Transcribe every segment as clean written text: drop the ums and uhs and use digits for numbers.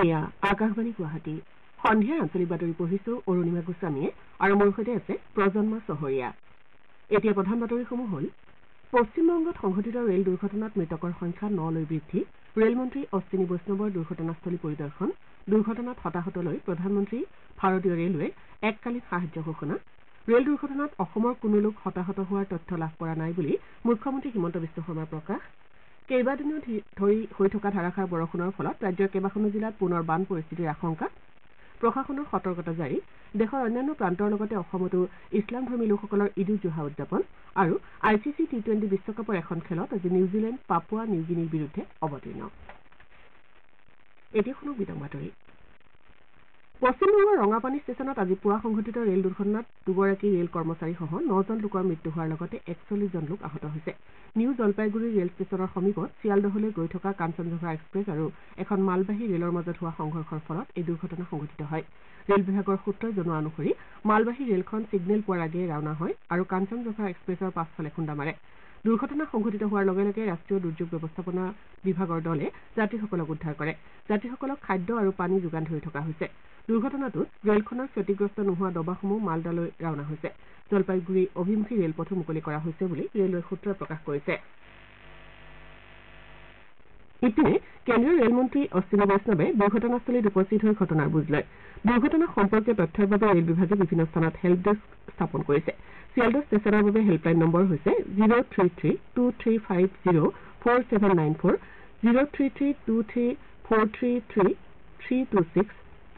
এয়া আকাশবাণী গুৱাহাটী সন্ধিয়াৰ আঞ্চলিক বাতৰি পঢ়িছো অৰুণিমা গোস্বামীয়ে আৰু মোৰ সৈতে আছে প্ৰজন্ম চহৰীয়া। এতিয়া প্ৰধান বাতৰিসমূহ হ'ল পশ্চিমবংগত সংঘটিত ৰেল দুৰ্ঘটনাত মৃতকৰ সংখ্যা 9লৈ বৃদ্ধি, ৰেলমন্ত্ৰী অশ্বিনী বৈষ্ণৱৰ দুৰ্ঘটনাস্থলী পৰিদৰ্শন, দুৰ্ঘটনাত হতাহতলৈ প্ৰধানমন্ত্ৰী ভাৰতীয় ৰেলৱে এককালীন সাহায্য ঘোষণা, ৰেল দুৰ্ঘটনাত অসমৰ কোনো লোক হতাহত হোৱাৰ তথ্য লাভ কৰা নাই বুলি মুখ্যমন্ত্ৰী হিমন্ত বিশ্ব শৰ্মাৰ প্ৰকাশ, কেইবাদিনো ধৰি হৈ থকা ধাৰাসাৰ বৰষুণৰ ফলত ৰাজ্যৰ কেইবাখনো জিলাত পুনৰ বান পৰিস্থিতিৰ আশংকা, প্ৰশাসনৰ সতৰ্কতা জাৰি, দেশৰ অন্যান্য প্ৰান্তৰ লগতে অসমতো ইছলামধৰ্মী লোকসকলৰ ঈদ উজ জোহা উদযাপন আৰু ICC T20 বিশ্বকাপৰ এখন খেলত আজি নিউজিলেণ্ড পাপুৱা নিউগিনিৰ বিৰুদ্ধে অৱতীৰ্ণ। এতিয়া শুনক বিতং বাতৰি। পশ্চিমবংগৰ ৰঙাপানী ষ্টেচনত আজি পুৱা সংঘটিত ৰেল দুৰ্ঘটনাত দুগৰাকী ৰেল কৰ্মচাৰীসহ 9জন লোকৰ মৃত্যু হোৱাৰ লগতে 41জন লোক আহত হৈছে। নিউ জলপাইগুৰি ৰেল ষ্টেচনৰ সমীপত চিয়ালদহলৈ গৈ থকা কাঞ্চনজংঘা এক্সপ্ৰেছ আৰু এখন মালবাহী ৰেলৰ মাজত হোৱা সংঘৰ্ষৰ ফলত এই দুৰ্ঘটনা সংঘটিত হয়। ৰেল বিভাগৰ সূত্ৰই জনোৱা অনুসৰি মালবাহী ৰেলখন ছিগনেল পোৱাৰ আগেয়ে ৰাওনা হয় আৰু কাঞ্চনজংঘা এক্সপ্ৰেছৰ পাছফালে খুন্দা মাৰে। দুৰ্ঘটনা সংঘটিত হোৱাৰ লগে লগে ৰাষ্ট্ৰীয় দুৰ্যোগ ব্যৱস্থাপনা বিভাগৰ দলে যাত্ৰীসকলক উদ্ধাৰ কৰে। যাত্ৰীসকলক খাদ্য আৰু পানী যোগান ধৰি থকা হৈছে। দুৰ্ঘটনাটোত ৰেলখনৰ ক্ষতিগ্ৰস্ত নোহোৱা ডবাসমূহ মালদালৈ ৰাওনা হৈছে। জলপাইগুৰি অভিমুখী ৰেলপথো মুকলি কৰা হৈছে বুলি ৰেলৱেৰ সূত্ৰই প্ৰকাশ কৰিছে। ইপিনে কেন্দ্ৰীয় ৰেলমন্ত্ৰী অশ্বিনী বৈষ্ণৱে দুৰ্ঘটনাস্থলীত উপস্থিত হৈ ঘটনাৰ বুজ লয়। দুৰ্ঘটনা সম্পৰ্কীয় তথ্যৰ বাবে ৰেল বিভাগে বিভিন্ন স্থানত হেল্প ডেস্ক স্থাপন কৰিছে। চিয়ালদহ ষ্টেচনৰ বাবে হেল্পলাইন নম্বৰ হৈছে 033-2350-4794, 033-23433326,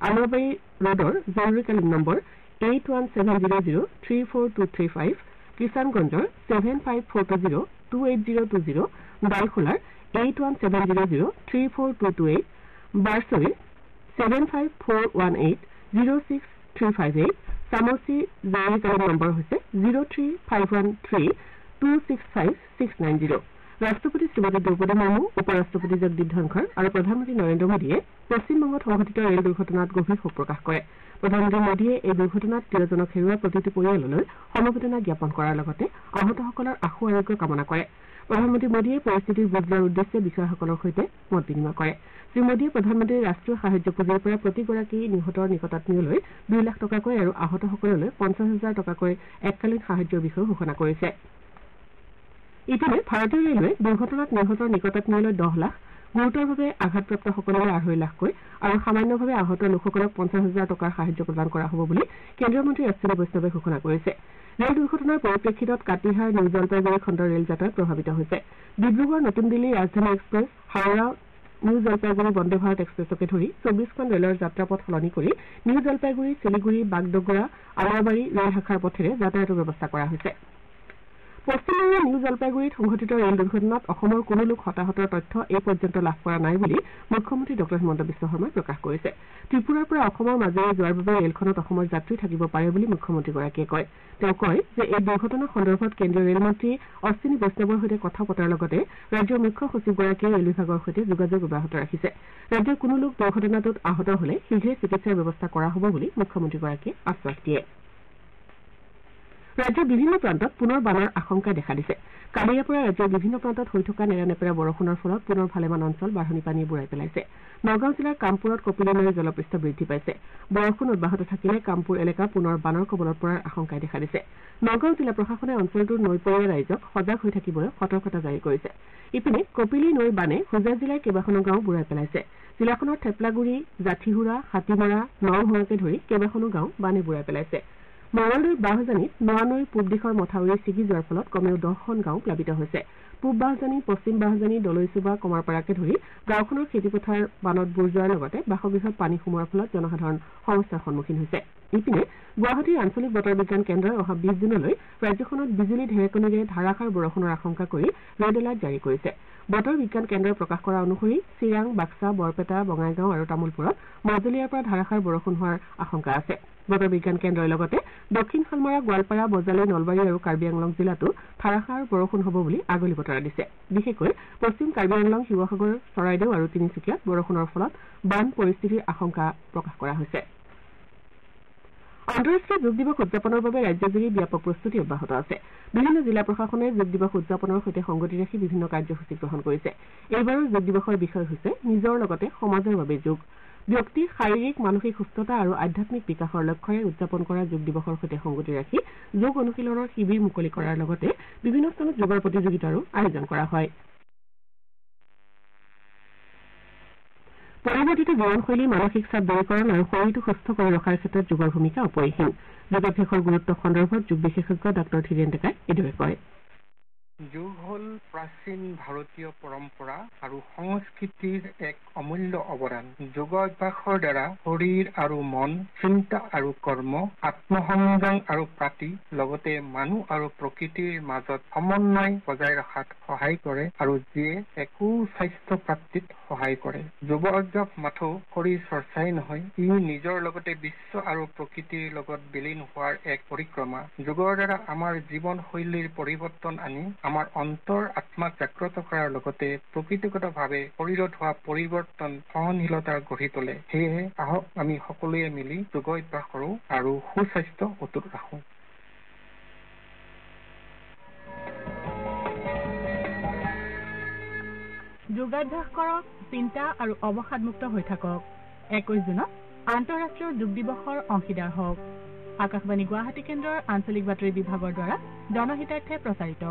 আমৰাবাৰী ৰোডৰ জৰুৰীকালীন নম্বৰ 8170034235, কিষাণগঞ্জৰ 7542028020, ডালখোলাৰ 8170034228, বাৰছৰীৰ 75418-06358, চামচি জৰুৰীকালীন নম্বৰ হৈছে 03513265690। ৰাষ্ট্ৰপতি শ্ৰীমতী দ্ৰৌপদী মুৰ্মু, উপ ৰাষ্ট্ৰপতি জগদীপ ধনখৰ আৰু প্ৰধানমন্ত্ৰী নৰেন্দ্ৰ মোদীয়ে পশ্চিমবংগত সংঘটিত ৰেল দুৰ্ঘটনাত গভীৰ শোক প্ৰকাশ কৰে। প্ৰধানমন্ত্ৰী মোদীয়ে এই দুৰ্ঘটনাত 13জনক হেৰুওৱা প্ৰতিটো পৰিয়াললৈ সমবেদনা জ্ঞাপন কৰাৰ লগতে আহতসকলৰ আশু আৰোগ্য কামনা কৰে। প্ৰধানমন্ত্ৰী মোদীয়ে পৰিস্থিতিৰ বুজ লোৱাৰ উদ্দেশ্যে বিষয়াসকলৰ সৈতে মত বিনিময় কৰে। শ্ৰীমোদীয়ে প্ৰধানমন্ত্ৰীৰ ৰাষ্ট্ৰীয় সাহায্য পুঁজিৰ পৰা প্ৰতিগৰাকী নিহতৰ নিকটাত্মীয়লৈ 2 লাখ টকাকৈ আৰু আহতসকললৈ 50,000 টকাকৈ এককালীন সাহায্যৰ বিষয়ে ঘোষণা কৰিছে। ইপিনে ভাৰতীয় ৰেলৱে দুৰ্ঘটনাত নিহতৰ নিকটাত্মীয়লৈ 10 লাখ, গুৰুতৰভাৱে আঘাতপ্ৰাপ্তসকললৈ 2.5 লাখকৈ আৰু সামান্যভাৱে আহত লোকসকলক 50,000 টকাৰ সাহায্য প্ৰদান কৰা হ'ব বুলি কেন্দ্ৰীয় মন্ত্ৰী অশ্বিনী বৈষ্ণৱে ঘোষণা কৰিছে। ৰেল দুৰ্ঘটনাৰ পৰিপ্ৰেক্ষিতত কাটিহাৰ নিউ জলপাইগুৰি খণ্ডৰ ৰেল যাত্ৰা প্ৰভাৱিত হৈছে। ডিব্ৰুগড় নতুন দিল্লী ৰাজধানী এক্সপ্ৰেছ, হাওৰা নিউ জলপাইগুৰি বন্দে ভাৰত এক্সপ্ৰেছকে ধৰি 24খন ৰেলৰ যাত্ৰাপথ সলনি কৰি নিউ জলপাইগুৰি, শিলিগুৰি, বাগডগৰা, আমৰাবাৰী ৰেল শাখাৰ পথেৰে যাতায়াতৰ ব্যৱস্থা কৰা হৈছে। পশ্চিমবংগৰ নিউ জলপাইগুৰিত সংঘটিত ৰেল দুৰ্ঘটনাত অসমৰ কোনো লোক হতাহতৰ তথ্য এই পৰ্যন্ত লাভ কৰা নাই বুলি মুখ্যমন্ত্ৰী ডঃ হিমন্ত বিশ্ব শৰ্মাই প্ৰকাশ কৰিছে। ত্ৰিপুৰাৰ পৰা অসমৰ মাজেৰে যোৱাৰ বাবে ৰেলখনত অসমৰ যাত্ৰী থাকিব পাৰে বুলি মুখ্যমন্ত্ৰীগৰাকীয়ে কয়। তেওঁ কয় যে এই দুৰ্ঘটনা সন্দৰ্ভত কেন্দ্ৰীয় ৰেলমন্ত্ৰী অশ্বিনী বৈষ্ণৱৰ সৈতে কথা পতাৰ লগতে ৰাজ্যৰ মুখ্য সচিবগৰাকীয়ে ৰেল বিভাগৰ সৈতে যোগাযোগ অব্যাহত ৰাখিছে। ৰাজ্যৰ কোনো লোক দুৰ্ঘটনাটোত আহত হলে শীঘ্ৰে চিকিৎসাৰ ব্যৱস্থা কৰা হ'ব বুলি মুখ্যমন্ত্ৰীগৰাকীয়ে আশ্বাস দিয়ে। ৰাজ্যৰ বিভিন্ন প্ৰান্তত পুনৰ বানৰ আশংকাই দেখা দিছে। কালিৰে পৰা ৰাজ্যৰ বিভিন্ন প্ৰান্তত হৈ থকা নেৰানেপেৰা বৰষুণৰ ফলত পুনৰ ভালেমান অঞ্চল বাঢ়নি পানীয়ে বুৰাই পেলাইছে। নগাঁও জিলাৰ কামপুৰত কপিলী নৈৰ জলপৃষ্ঠ বৃদ্ধি পাইছে। বৰষুণ অব্যাহত থাকিলে কামপুৰ এলেকা পুনৰ বানৰ কবলত পৰাৰ আশংকাই দেখা দিছে। নগাঁও জিলা প্ৰশাসনে অঞ্চলটোৰ নৈপৰীয়া ৰাইজক সজাগ হৈ থাকিবলৈ সতৰ্কতা জাৰি কৰিছে। ইপিনে কপিলী নৈৰ বানে হোজাই জিলাৰ কেইবাখনো গাঁও বুৰাই পেলাইছে। জিলাখনৰ থেপলাগুৰি, জাঠিহুৰা, হাতীমৰা, নৰভঙাকে ধৰি কেইবাখনো গাঁও বানে বুৰাই পেলাইছে। মঙলদৈৰ বাহজানীত নোৱা নৈৰ পূব দিশৰ মথাউৰি ছিগি যোৱাৰ ফলত কমেও 10খন গাঁও প্লাবিত হৈছে। পূব বাহজানী, পশ্চিম বাহজানী, দলৈচুবা, কমাৰপাৰাকে ধৰি গাঁওখনৰ খেতিপথাৰ বানত বুৰ যোৱাৰ লগতে বাসগৃহত পানী সোমোৱাৰ ফলত জনসাধাৰণ সমস্যাৰ সন্মুখীন হৈছে। ইপিনে গুৱাহাটীৰ আঞ্চলিক বতৰ বিজ্ঞান কেন্দ্ৰই অহা 20 জুনলৈ ৰাজ্যখনত বিজুলী ঢেৰেকনিৰে ধাৰাসাৰ বৰষুণৰ আশংকা কৰি ৰেড এলাৰ্ট জাৰি কৰিছে। বতৰ বিজ্ঞান কেন্দ্ৰই প্ৰকাশ কৰা অনুসৰি চিৰাং, বাক্সা, বৰপেটা, বঙাইগাঁও আৰু তামুলপুৰত মাজুলীয়াৰ পৰা ধাৰাসাৰ বৰষুণ হোৱাৰ আশংকা আছে। বতৰ বিজ্ঞান কেন্দ্ৰই লগতে দক্ষিণ শালমৰা, গোৱালপাৰা, বজালী, নলবাৰী আৰু কাৰ্বি আংলং জিলাতো ধাৰাসাৰ বৰষুণ হ'ব বুলি আগলি বতৰা দিছে। বিশেষকৈ পশ্চিম কাৰ্বি আংলং, শিৱসাগৰ, চৰাইদেউ আৰু তিনিচুকীয়াত বৰষুণৰ ফলত বান পৰিস্থিতিৰ আশংকা প্ৰকাশ কৰা হৈছে। আন্তঃৰাষ্ট্ৰীয় যোগ দিৱস উদযাপনৰ বাবে ৰাজ্যজুৰি ব্যাপক প্ৰস্তুতি অব্যাহত আছে। বিভিন্ন জিলা প্ৰশাসনে যোগ দিৱস উদযাপনৰ সৈতে সংগতি ৰাখি বিভিন্ন কাৰ্যসূচী গ্ৰহণ কৰিছে। এইবাৰৰ যোগ দিৱসৰ বিষয় হৈছে নিজৰ লগতে সমাজৰ বাবে যোগ। ব্যক্তিৰ শাৰীৰিক মানসিক সুস্থতা আৰু আধ্যাত্মিক বিকাশৰ লক্ষ্যৰে উদযাপন কৰা যোগ দিৱসৰ সৈতে সংগতি ৰাখি যোগ অনুশীলনৰ শিবিৰ মুকলি কৰাৰ লগতে বিভিন্ন স্থানত যোগৰ প্ৰতিযোগিতাৰো আয়োজন কৰা হয় পৰিৱৰ্তিত জীৱনশৈলী মানসিক চাপ দূৰীকৰণ আৰু শৰীৰটো সুস্থ কৰি ৰখাৰ ক্ষেত্ৰত যোগৰ ভূমিকা অপৰিসীম যোগাভ্যাসৰ গুৰুত্ব সন্দৰ্ভত যোগ বিশেষজ্ঞ ডাঃ ধীৰেন ডেকাই এইদৰে কয় যোগ হ'ল প্ৰাচীন ভাৰতীয় পৰম্পৰা আৰু সংস্কৃতিৰ এক অমূল্য অৱদান যোগ অভ্যাসৰ দ্বাৰা শৰীৰ আৰু মন চিন্তা আৰু কৰ্ম আত্মসংযম আৰু প্ৰাতি লগতে মানুহ আৰু প্ৰকৃতিৰ মাজত সমন্বয় বজাই ৰখাত সহায় কৰে আৰু যিয়ে একো স্বাস্থ্য প্ৰাপ্তিত সহায় কৰে যোগ অভ্যাস মাথো শৰীৰ চৰ্চাই নহয় ই নিজৰ লগতে বিশ্ব আৰু প্ৰকৃতিৰ লগত বিলীন হোৱাৰ এক পৰিক্ৰমা যোগৰ দ্বাৰা আমাৰ জীৱনশৈলীৰ পৰিৱৰ্তন আনি আমাৰ অন্তৰ আত্মাক জাগ্ৰত কৰাৰ লগতে প্ৰকৃতিগতভাৱে শৰীৰত হোৱা পৰিৱৰ্তন সহনশীলতা গঢ়ি তোলে সেয়েহে আহক আমি সকলোৱে মিলি যোগ অভ্যাস কৰোঁ আৰু সুস্বাস্থ্য অটুট ৰাখোঁ যোগাভ্যাস কৰক চিন্তা আৰু অৱসাদমুক্ত হৈ থাকক 21 জুনত আন্তঃৰাষ্ট্ৰীয় যোগ দিৱসৰ অংশীদাৰ হওক আকাশবাণী গুৱাহাটী কেন্দ্ৰৰ আঞ্চলিক বাতৰি বিভাগৰ দ্বাৰা জনহিতাৰ্থে প্ৰচাৰিত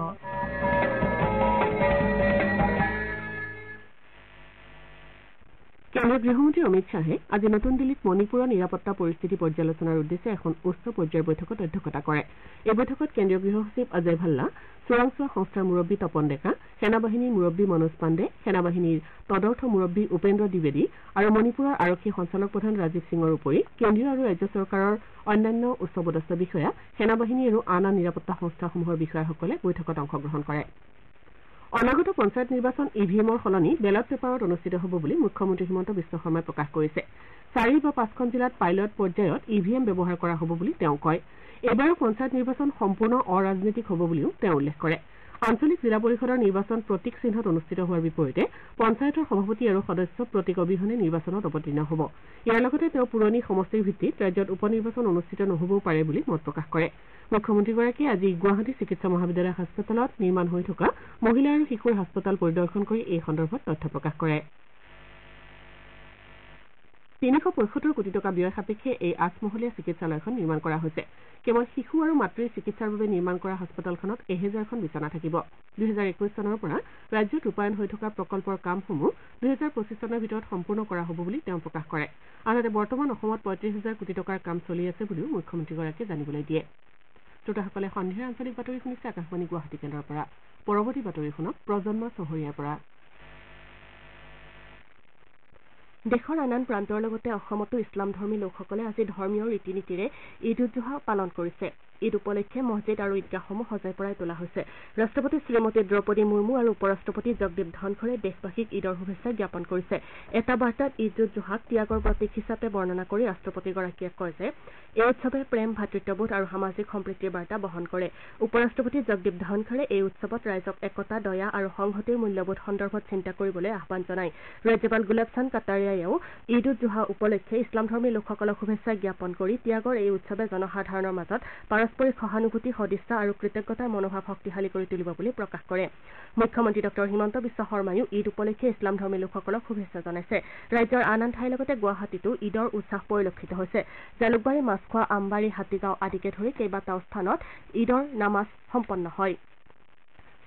কেন্দ্ৰীয় গৃহমন্ত্ৰী অমিত শ্বাহে আজি নতুন দিল্লীত মণিপুৰৰ নিৰাপত্তা পৰিস্থিতি পৰ্যালোচনাৰ উদ্দেশ্যে এখন উচ্চ পৰ্যায়ৰ বৈঠকত অধ্যক্ষতা কৰে এই বৈঠকত কেন্দ্ৰীয় গৃহ সচিব অজয় ভাল্লা চোৰাংচোৱা সংস্থাৰ মুৰব্বী তপন ডেকা সেনাবাহিনীৰ মুৰব্বী মনোজ পাণ্ডে সেনাবাহিনীৰ তদৰ্থ মুৰব্বী উপেন্দ্ৰ দ্বিবেদী আৰু মণিপুৰৰ আৰক্ষী সঞ্চালক প্ৰধান ৰাজীৱ সিঙৰ উপৰি কেন্দ্ৰীয় আৰু ৰাজ্য চৰকাৰৰ অন্যান্য উচ্চপদস্থ বিষয়া সেনাবাহিনী আৰু আন নিৰাপত্তা সংস্থাসমূহৰ বিষয়াসকলে বৈঠকত অংশগ্ৰহণ কৰে অনাগত পঞ্চায়ত নিৰ্বাচন ইভিএমৰ সলনি বেলট পেপাৰত অনুষ্ঠিত হ'ব বুলি মুখ্যমন্ত্ৰী হিমন্ত বিশ্ব শৰ্মাই প্ৰকাশ কৰিছে 4 বা 5খন জিলাত পাইলট পৰ্যায়ত ইভিএম ব্যৱহাৰ কৰা হ'ব বুলি তেওঁ কয় এবাৰৰ পঞ্চায়ত নিৰ্বাচন সম্পূৰ্ণ অৰাজনৈতিক হ'ব বুলিও তেওঁ উল্লেখ কৰে আঞ্চলিক জিলা পৰিষদৰ নিৰ্বাচন প্ৰতীক চিহ্নত অনুষ্ঠিত হোৱাৰ বিপৰীতে পঞ্চায়তৰ সভাপতি আৰু সদস্য প্ৰতীক অবিহনে নিৰ্বাচনত অৱতীৰ্ণ হ'ব ইয়াৰ লগতে তেওঁ পুৰণি সমষ্টিৰ ভিত্তিত ৰাজ্যত উপ নিৰ্বাচন অনুষ্ঠিত নহবও পাৰে বুলি মত প্ৰকাশ কৰে মুখ্যমন্ত্ৰীগৰাকীয়ে আজি গুৱাহাটী চিকিৎসা মহাবিদ্যালয় হাস্পতালত নিৰ্মাণ হৈ থকা মহিলা আৰু শিশুৰ হাস্পতাল পৰিদৰ্শন কৰি এই সন্দৰ্ভত তথ্য প্ৰকাশ কৰে 375 কোটি টকা ব্যয় সাপেক্ষে এই 8মহলীয়া চিকিৎসালয়খন নিৰ্মাণ কৰা হৈছে কেৱল শিশু আৰু মাতৃৰ চিকিৎসাৰ বাবে নিৰ্মাণ কৰা হাস্পতালখনত 1000খন বিছনা থাকিব 2021 চনৰ পৰা ৰাজ্যত ৰূপায়ণ হৈ থকা প্ৰকল্পৰ কামসমূহ 2025 চনৰ ভিতৰত সম্পূৰ্ণ কৰা হ'ব বুলি তেওঁ প্ৰকাশ কৰে আনহাতে বৰ্তমান অসমত 35,000 কোটি টকাৰ কাম চলি আছে বুলিও মুখ্যমন্ত্ৰীগৰাকীয়ে জানিবলৈ দিয়ে শ্ৰোতাসকলে সন্ধিয়াৰ আঞ্চলিক বাতৰি শুনিছে আকাশবাণী গুৱাহাটী কেন্দ্ৰৰ পৰা পৰৱৰ্তী বাতৰি শুনক প্ৰজন্ম চহৰীয়াৰ পৰা দেশৰ আন প্ৰান্তৰ লগতে অসমতো ইছলামধৰ্মী লোকসকলে আজি ধৰ্মীয় ৰীতি নীতিৰে ঈদ উদ জোহা পালন কৰিছে ঈদ উপলক্ষে মছজিদ আৰু ঈদগাহসমূহ সজাই পৰাই তোলা হৈছে ৰাষ্ট্ৰপতি শ্ৰীমতী দ্ৰৌপদী মুৰ্মু আৰু উপৰাষ্ট্ৰপতি জগদীপ ধনখৰে দেশবাসীক ঈদৰ শুভেচ্ছা জ্ঞাপন কৰিছে এটা বাৰ্তাত ঈদ উদ জোহাক ত্যাগৰ প্ৰতীক হিচাপে বৰ্ণনা কৰি ৰাষ্ট্ৰপতিগৰাকীয়ে কয় যে এই উৎসৱে প্ৰেম ভাতৃত্ববোধ আৰু সামাজিক সম্প্ৰীতিৰ বাৰ্তা বহন কৰে উপৰাষ্ট্ৰপতি জগদীপ ধনখৰে এই উৎসৱত ৰাইজক একতা দয়া আৰু সংহতিৰ মূল্যবোধ সন্দৰ্ভত চিন্তা কৰিবলৈ আহ্বান জনায় ৰাজ্যপাল গুলাব চান্দ কাটাৰিয়ায়েও ঈদ উদ জোহা উপলক্ষে ইছলামধৰ্মী লোকসকলক শুভেচ্ছা জ্ঞাপন কৰি ত্যাগৰ এই উৎসৱে জনসাধাৰণৰ মাজত পাৰস্পৰিক সহানুভূতি সদিচ্ছা আৰু কৃতজ্ঞতাৰ মনোভাৱ শক্তিশালী কৰি তুলিব বুলি প্ৰকাশ কৰে মুখ্যমন্ত্ৰী ডক্টৰ হিমন্ত বিশ্ব শৰ্মায়ো ঈদ উপলক্ষে ইছলামধৰ্মী লোকসকলক শুভেচ্ছা জনাইছে ৰাজ্যৰ আন ঠাইৰ লগতে গুৱাহাটীতো ঈদৰ উৎসাহ পৰিলক্ষিত হৈছে জালুকবাৰী মাছখোৱা আমবাৰী হাতীগাঁও আদিকে ধৰি কেইবাটাও স্থানত ঈদৰ নামাজ সম্পন্ন হয়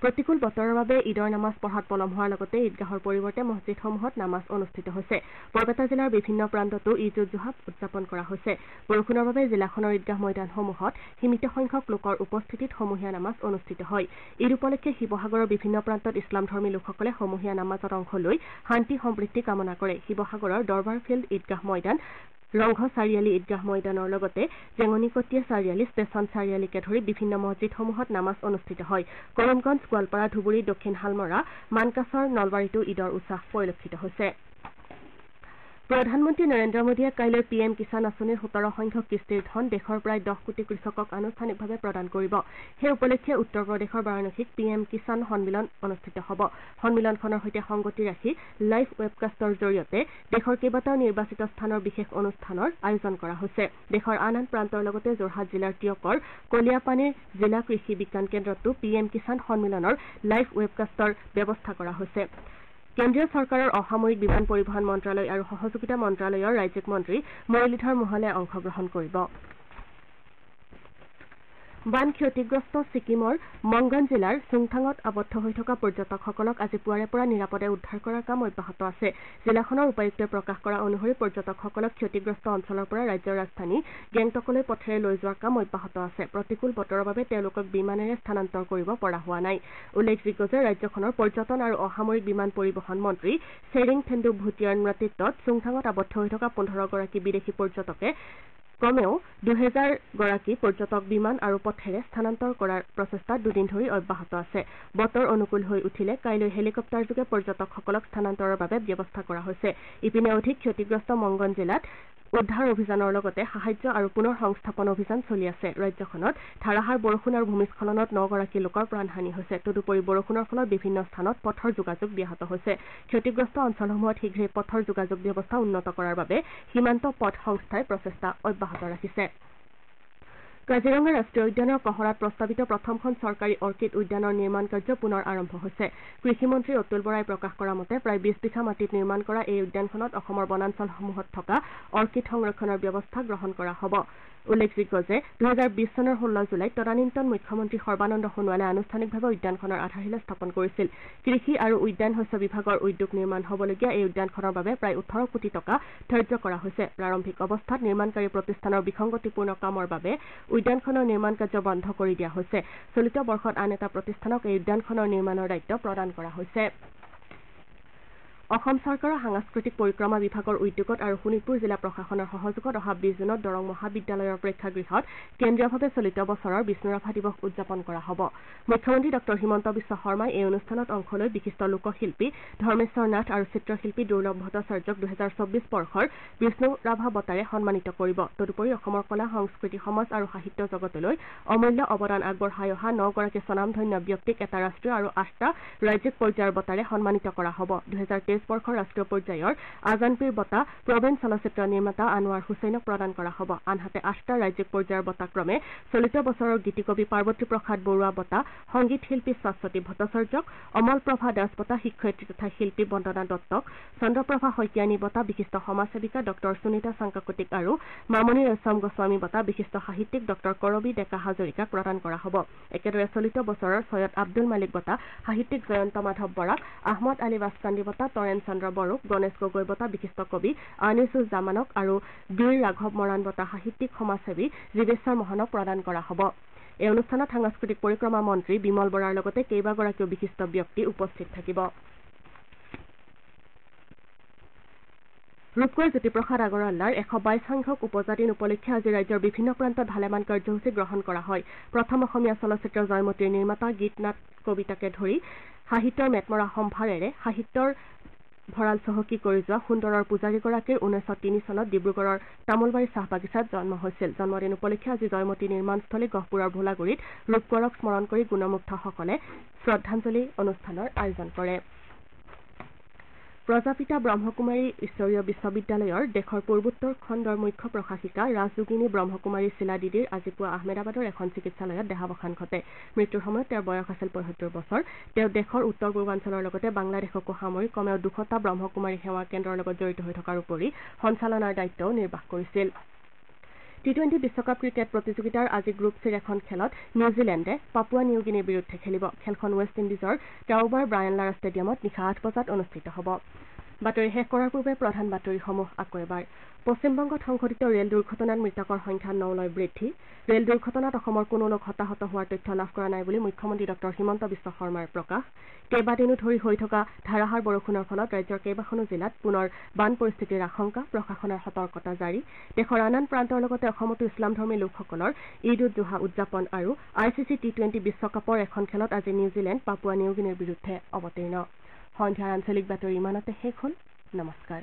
প্ৰতিকূল বতৰৰ বাবে ঈদৰ নামাজ পঢ়াত পলম হোৱাৰ লগতে ঈদগাহৰ পৰিৱৰ্তে মছজিদসমূহত নামাজ অনুষ্ঠিত হৈছে বৰপেটা জিলাৰ বিভিন্ন প্ৰান্ততো ঈদ উদ জোহা উদযাপন কৰা হৈছে বৰষুণৰ বাবে জিলাখনৰ ঈদগাহ ময়দানসমূহত সীমিত সংখ্যক লোকৰ উপস্থিতিত সমূহীয়া নামাজ অনুষ্ঠিত হয় ঈদ উপলক্ষে শিৱসাগৰৰ বিভিন্ন প্ৰান্তত ইছলামধৰ্মী লোকসকলে সমূহীয়া নামাজত অংশ লৈ শান্তি সম্প্ৰীতি কামনা কৰে শিৱসাগৰৰ দৰবাৰ ফিল্ড ঈদগাহ ময়দান ৰংঘ চাৰিআলি ঈদগাহ ময়দানৰ লগতে জেঙনিকটীয়া চাৰিআলি ষ্টেচন চাৰিআলিকে ধৰি বিভিন্ন মছজিদসমূহত নামাজ অনুষ্ঠিত হয় কৰিমগঞ্জ গোৱালপাৰা ধুবুৰী দক্ষিণ হালমৰা মানকাছৰ নলবাৰীতো ঈদৰ উৎসাহ পৰিলক্ষিত হৈছে প্ৰধানমন্ত্ৰী নৰেন্দ্ৰ মোদীয়ে কাইলৈ পিএম কিষাণ আঁচনিৰ 17 সংখ্যক কিস্তিৰ ধন দেশৰ প্ৰায় 10 কোটি কৃষকক আনুষ্ঠানিকভাৱে প্ৰদান কৰিব সেই উপলক্ষে উত্তৰ প্ৰদেশৰ বাৰাণসীত পিএম কিষাণ সন্মিলন অনুষ্ঠিত হ'ব সন্মিলনখনৰ সৈতে সংগতি ৰাখি লাইভ ৱেবকাষ্টৰ জৰিয়তে দেশৰ কেইবাটাও নিৰ্বাচিত স্থানৰ বিশেষ অনুষ্ঠানৰ আয়োজন কৰা হৈছে দেশৰ আন প্ৰান্তৰ লগতে যোৰহাট জিলাৰ টিয়কৰ কলিয়াপানীৰ জিলা কৃষি বিজ্ঞান কেন্দ্ৰতো পিএম কিষাণ সন্মিলনৰ লাইভ ৱেবকাষ্টৰ ব্যৱস্থা কৰা হৈছে কেন্দ্ৰীয় চৰকাৰৰ অসামৰিক বিমান পৰিবহণ মন্ত্ৰালয় আৰু সহযোগিতা মন্ত্ৰালয়ৰ ৰাজ্যিক মন্ত্ৰী মুৰলীধৰ মোহনে অংশগ্ৰহণ কৰিব বান ক্ষতিগ্ৰস্ত ছিকিমৰ মংগন জিলাৰ চুংথাঙত আবদ্ধ হৈ থকা পৰ্যটকসকলক আজি পুৱাৰে পৰা নিৰাপদে উদ্ধাৰ কৰাৰ কাম অব্যাহত আছে জিলাখনৰ উপায়ুক্তই প্ৰকাশ কৰা অনুসৰি পৰ্যটকসকলক ক্ষতিগ্ৰস্ত অঞ্চলৰ পৰা ৰাজ্যৰ ৰাজধানী গেংটকলৈ পথেৰে লৈ যোৱাৰ কাম অব্যাহত আছে প্ৰতিকূল বতৰৰ বাবে তেওঁলোকক বিমানেৰে স্থানান্তৰ কৰিব পৰা হোৱা নাই উল্লেখযোগ্য যে ৰাজ্যখনৰ পৰ্যটন আৰু অসামৰিক বিমান পৰিবহণ মন্ত্ৰী চেৰিং থেণ্ডু ভুটিয়াৰ নেতৃত্বত চুংথাঙত আবদ্ধ হৈ থকা 15 গৰাকী বিদেশী পৰ্যটকে কমেও 2000 গৰাকী পৰ্যটক বিমান আৰু পথেৰে স্থানান্তৰ কৰাৰ প্ৰচেষ্টা দুদিন ধৰি অব্যাহত আছে বতৰ অনুকূল হৈ উঠিলে কাইলৈ হেলিকপ্টাৰযোগে পৰ্যটকসকলক স্থানান্তৰৰ বাবে ব্যৱস্থা কৰা হৈছে ইপিনে অধিক ক্ষতিগ্ৰস্ত মংগন জিলাত উদ্ধাৰ অভিযানৰ লগতে সাহায্য আৰু পুনৰ সংস্থাপন অভিযান চলি আছে ৰাজ্যখনত ধাৰাসাৰ বৰষুণ আৰু ভূমিস্খলনত 9 গৰাকী লোকৰ প্ৰাণহানি হৈছে তদুপৰি বৰষুণৰ ফলত বিভিন্ন স্থানত পথৰ যোগাযোগ ব্যাহত হৈছে ক্ষতিগ্ৰস্ত অঞ্চলসমূহত শীঘ্ৰেই পথৰ যোগাযোগ ব্যৱস্থা উন্নত কৰাৰ বাবে সীমান্ত পথ সংস্থাই প্ৰচেষ্টা অব্যাহত ৰাখিছে কাজিৰঙা ৰাষ্ট্ৰীয় উদ্যানৰ কহৰাত প্ৰস্তাৱিত প্ৰথমখন চৰকাৰী অৰ্কিড উদ্যানৰ নিৰ্মাণ কাৰ্য পুনৰ আৰম্ভ হৈছে কৃষিমন্ত্ৰী অতুল বৰাই প্ৰকাশ কৰা মতে প্ৰায় 20 বিঘা মাটিত নিৰ্মাণ কৰা এই উদ্যানখনত অসমৰ বনাঞ্চলসমূহত থকা অৰ্কিড সংৰক্ষণৰ ব্যৱস্থা গ্ৰহণ কৰা হ'ব উল্লেখযোগ্য যে 2020 চনৰ 16 জুলাইত তদানীন্তন মুখ্যমন্ত্ৰী সৰ্বানন্দ সোণোৱালে আনুষ্ঠানিকভাৱে উদ্যানখনৰ আধাৰশিলা স্থাপন কৰিছিল কৃষি আৰু উদ্যান শস্য বিভাগৰ উদ্যোগ নিৰ্মাণ হ'বলগীয়া এই উদ্যানখনৰ বাবে প্ৰায় 18 কোটি টকা ধাৰ্য কৰা হৈছে প্ৰাৰম্ভিক অৱস্থাত নিৰ্মাণকাৰী প্ৰতিষ্ঠানৰ বিসংগতিপূৰ্ণ কামৰ বাবে উদ্যানখনৰ নিৰ্মাণ কাৰ্য বন্ধ কৰি দিয়া হৈছে চলিত বৰ্ষত আন এটা প্ৰতিষ্ঠানক এই উদ্যানখনৰ নিৰ্মাণৰ দায়িত্ব প্ৰদান কৰা হৈছে অসম চৰকাৰৰ সাংস্কৃতিক পৰিক্ৰমা বিভাগৰ উদ্যোগত আৰু শোণিতপুৰ জিলা প্ৰশাসনৰ সহযোগত অহা 20 জুনত দৰং মহাবিদ্যালয়ৰ প্ৰেক্ষাগৃহত কেন্দ্ৰীয়ভাৱে চলিত বছৰৰ বিষ্ণুৰাভা দিৱস উদযাপন কৰা হ'ব মুখ্যমন্ত্ৰী ডঃ হিমন্ত বিশ্ব শৰ্মাই এই অনুষ্ঠানত অংশ লৈ বিশিষ্ট লোকশিল্পী ধৰ্মেশ্বৰ নাথ আৰু চিত্ৰশিল্পী দুৰ্লভ ভট্টাচাৰ্যক 2024 বৰ্ষৰ বিষ্ণুৰাভা বঁটাৰে সন্মানিত কৰিব তদুপৰি অসমৰ কলা সংস্কৃতি সমাজ আৰু সাহিত্য জগতলৈ অমূল্য অৱদান আগবঢ়াই অহা 9 গৰাকী স্বনামধন্য ব্যক্তিক এটা ৰাষ্ট্ৰীয় আৰু 8টা ৰাজ্যিক পৰ্যায়ৰ বঁটাৰে সন্মানিত কৰা হ'ব 2023 বৰ্ষৰ ৰাষ্ট্ৰীয় পৰ্যায়ৰ আজানপীৰ বঁটা প্ৰবীণ চলচ্চিত্ৰ নিৰ্মাতা আনোৱাৰ হুছেইনক প্ৰদান কৰা হ'ব আনহাতে 8টা ৰাজ্যিক পৰ্যায়ৰ বঁটা ক্ৰমে চলিত বছৰৰ গীতিকবি পাৰ্বতী প্ৰসাদ বৰুৱা বঁটা সংগীত শিল্পী শাশ্বতী ভট্টাচাৰ্যক অমল প্ৰভা দাস বঁটা শিক্ষয়িত্ৰী তথা শিল্পী বন্দনা দত্তক চন্দ্ৰপ্ৰভা শইকীয়ানী বঁটা বিশিষ্ট সমাজসেৱিকা ডঃ সুনীতা চাংকাকতিক আৰু মামণি ৰয়ছম গোস্বামী বঁটা বিশিষ্ট সাহিত্যিক ডঃ কৰবী ডেকা হাজৰিকাক প্ৰদান কৰা হ'ব একেদৰে চলিত বছৰৰ সৈয়দ আব্দুল মালিক বঁটা সাহিত্যিক জয়ন্ত মাধৱ বৰাক আহমদ আলী বাস্কাণ্ডি বঁটা তৰেণ চন্দ্ৰ বড়োক গণেশ গগৈ বঁটা বিশিষ্ট কবি আনিছুজ্জামানক আৰু বীৰ ৰাঘৱ মৰাণ বঁটা সাহিত্যিক সমাজসেৱী জীৱেশ্বৰ মহনক প্ৰদান কৰা হ'ব এই অনুষ্ঠানত সাংস্কৃতিক পৰিক্ৰমা মন্ত্ৰী বিমল বৰাৰ লগতে কেইবাগৰাকীও বিশিষ্ট ব্যক্তি উপস্থিত থাকিব ৰূপকোঁৱৰ জ্যোতিপ্ৰসাদ আগৰৱালাৰ 122 সংখ্যক উপজাতিন উপলক্ষে আজি ৰাজ্যৰ বিভিন্ন প্ৰান্তত ভালেমান কাৰ্যসূচী গ্ৰহণ কৰা হয় প্ৰথম অসমীয়া চলচ্চিত্ৰ জয়মতীৰ নিৰ্মাতা গীত নাট কবিতাকে ধৰি সাহিত্যৰ মেটমৰা সম্ভাৰেৰে সাহিত্যৰ ভঁৰাল চহকী কৰি যোৱা সুন্দৰৰ পূজাৰীগৰাকীৰ 1903 চনত ডিব্ৰুগড়ৰ তামোলবাৰী চাহ বাগিচাত জন্ম হৈছিল জন্মদিন উপলক্ষে আজি জয়মতী নিৰ্মাণস্থলী গহপুৰৰ ভোলাগুৰিত ৰূপকোঁৱৰক স্মৰণ কৰি গুণমুগ্ধসকলে শ্ৰদ্ধাঞ্জলি অনুষ্ঠানৰ আয়োজন কৰে প্ৰজাপিতা ব্ৰহ্মকুমাৰী ঈশ্বৰীয় বিশ্ববিদ্যালয়ৰ দেশৰ পূৰ্বোত্তৰ খণ্ডৰ মুখ্য প্ৰশাসিকা ৰাজযোগিনী ব্ৰহ্মকুমাৰী শিলা দিদিৰ আজি পুৱা আহমেদাবাদৰ এখন চিকিৎসালয়ত দেহাৱসান ঘটে মৃত্যুৰ সময়ত তেওঁৰ বয়স আছিল 75 বছৰ তেওঁ দেশৰ উত্তৰ পূৰ্বাঞ্চলৰ লগতে বাংলাদেশকো সামৰি কমেও 200টা ব্ৰহ্মকুমাৰী সেৱা কেন্দ্ৰৰ লগত জড়িত হৈ থকাৰ উপৰি সঞ্চালনাৰ দায়িত্বও নিৰ্বাহ কৰিছিল টি20 বিশ্বকাপ ক্ৰিকেট প্ৰতিযোগিতাৰ আজি গ্ৰুপ চিৰ এখন খেলত নিউজিলেণ্ডে পাপুৱা নিউগিনিৰ বিৰুদ্ধে খেলিব খেলখন ৱেষ্ট ইণ্ডিজৰ টাউবাৰ ব্ৰায়ান লাৰা ষ্টেডিয়ামত নিশা 8 বজাত অনুষ্ঠিত হ'ব বাতৰি শেষ কৰাৰ পূৰ্বে প্ৰধান বাতৰিসমূহ আকৌ এবাৰ পশ্চিমবংগত সংঘটিত ৰেল দুৰ্ঘটনাত মৃতকৰ সংখ্যা 9লৈ বৃদ্ধি ৰেল দুৰ্ঘটনাত অসমৰ কোনো লোক হতাহত হোৱাৰ তথ্য লাভ কৰা নাই বুলি মুখ্যমন্ত্ৰী ডঃ হিমন্ত বিশ্ব শৰ্মাৰ প্ৰকাশ কেইবাদিনো ধৰি হৈ থকা ধাৰাসাৰ বৰষুণৰ ফলত ৰাজ্যৰ কেইবাখনো জিলাত পুনৰ বান পৰিস্থিতিৰ আশংকা প্ৰশাসনৰ সতৰ্কতা জাৰি দেশৰ আন আন প্ৰান্তৰ লগতে অসমতো ইছলামধৰ্মী লোকসকলৰ ঈদ উদ জোহা উদযাপন আৰু ICC টি20 বিশ্বকাপৰ এখন খেলত আজি নিউজিলেণ্ড পাপুৱা নিউগিনিৰ বিৰুদ্ধে অৱতীৰ্ণ সন্ধিয়াৰ আঞ্চলিক বাতৰি ইমানতে শেষ হ'ল নমস্কাৰ